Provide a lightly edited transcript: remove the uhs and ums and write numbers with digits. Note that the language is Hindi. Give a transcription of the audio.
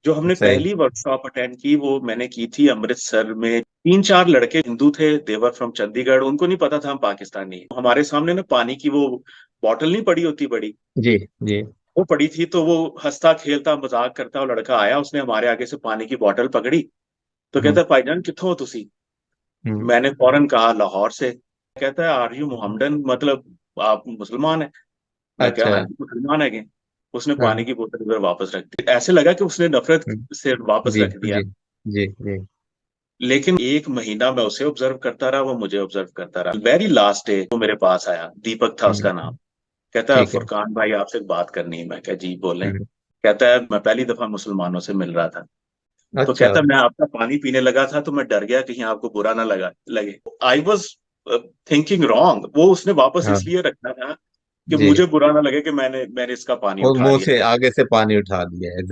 जो हमने सही। पहली वर्कशॉप अटेंड की वो मैंने की थी अमृतसर में। तीन चार लड़के हिंदू थे, देवर फ्रॉम चंडीगढ़। उनको नहीं पता था हम पाकिस्तानी हैं। हमारे सामने ना पानी की वो बॉटल नहीं पड़ी होती बड़ी, जी जी। वो पड़ी थी। तो वो हंसता खेलता मजाक करता वो लड़का आया, उसने हमारे आगे से पानी की बोतल पकड़ी। तो हम्म कहता है भाईजान कित्थों हो तुसी? हम्म। मैंने फौरन कहा लाहौर से। कहता है आर यू मोहम्मदन, मतलब आप मुसलमान हैं? मैं क्या, अच्छा। हाँ जी मुसलमान है। उसने पानी हाँ। की बोतल इधर वापस रख दी। ऐसे लगा कि उसने नफरत हम्म, से वापस जी रख दिया। जी जी जी। लेकिन एक महीना मैं उसे ऑब्जर्व करता रहा, वो मुझे ऑब्जर्व करता रहा। वेरी लास्ट डे वो मेरे पास आया, दीपक था उसका नाम। कहता है ठीक है। फुरकान भाई आपसे एक बात करनी है। मैं क्या जी बोलें। हम्म। कहता है मैं पहली दफा मुसलमानों से मिल रहा था। तो अच्छा। कहता है मैं आपका पानी पीने लगा था तो मैं डर गया कहीं आपको बुरा ना लगे। I was thinking wrong. वो उसने वापस हाँ। इसलिए रखा था कि जी। मुझे बुरा ना लगे कि मैंने मैंने इसका पानी वो उठा मुंह लिया। से आगे से पानी उठा लिया है।